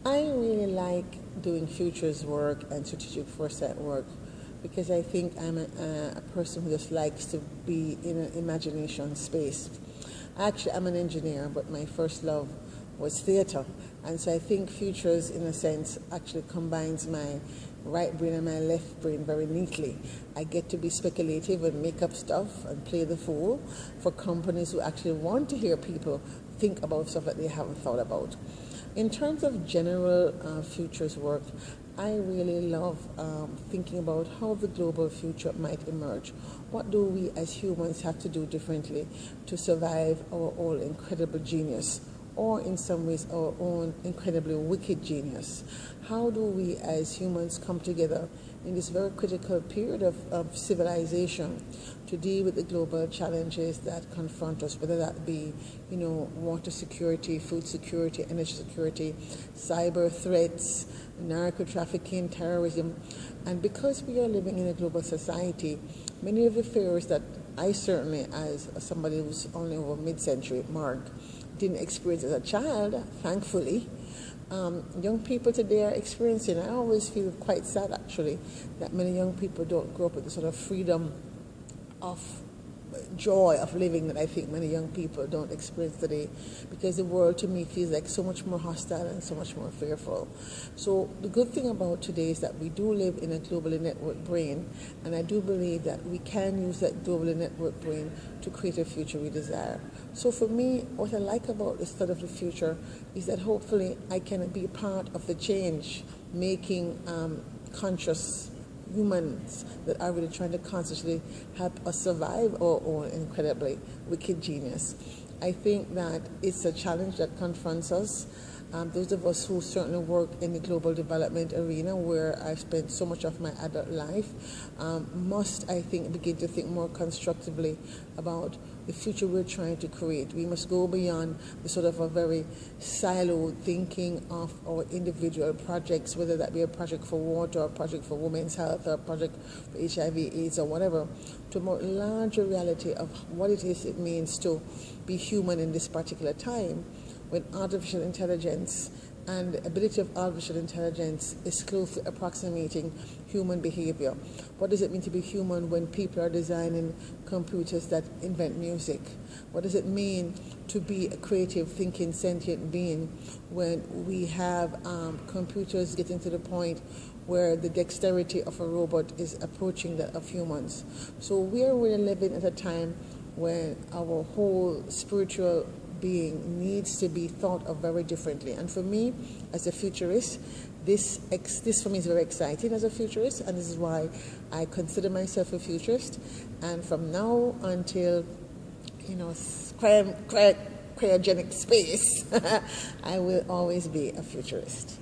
I really like doing futures work and strategic foresight work because I think I'm a person who just likes to be in an imagination space. Actually, I'm an engineer, but my first love was theater. And so I think futures, in a sense, actually combines my right brain and my left brain very neatly. I get to be speculative and make up stuff and play the fool for companies who actually want to hear people think about stuff that they haven't thought about. In terms of general futures work, I really love thinking about how the global future might emerge. What do we as humans have to do differently to survive our own incredible genius, or in some ways our own incredibly wicked genius? How do we as humans come together in this very critical period of civilization to deal with the global challenges that confront us, whether that be, water security, food security, energy security, cyber threats, narco trafficking, terrorism. And because we are living in a global society, many of the fears that I certainly, as somebody who's only over mid-century mark, didn't experience as a child, thankfully, young people today are experiencing. I always feel quite sad, actually, that many young people don't grow up with the sort of freedom of joy of living that I think many young people don't experience today, because the world to me feels like so much more hostile and so much more fearful. So the good thing about today is that we do live in a globally networked brain, and I do believe that we can use that globally networked brain to create a future we desire. So for me, what I like about the study of the future is that hopefully I can be a part of the change making conscious humans that are really trying to consciously help us survive our own incredibly wicked genius. I think that it's a challenge that confronts us. Those of us who certainly work in the global development arena, where I've spent so much of my adult life, must, I think, begin to think more constructively about the future we're trying to create. We must go beyond the sort of a very siloed thinking of our individual projects, whether that be a project for water, or a project for women's health, or a project for HIV/AIDS, or whatever, to a more larger reality of what it means to be human in this particular time, when artificial intelligence and the ability of artificial intelligence is closely approximating human behavior. What does it mean to be human when people are designing computers that invent music? What does it mean to be a creative, thinking, sentient being when we have computers getting to the point where the dexterity of a robot is approaching that of humans? So we are really living at a time when our whole spiritual being needs to be thought of very differently. And for me, as a futurist, this for me is very exciting as a futurist, and this is why I consider myself a futurist. And from now until, cryogenic space, I will always be a futurist.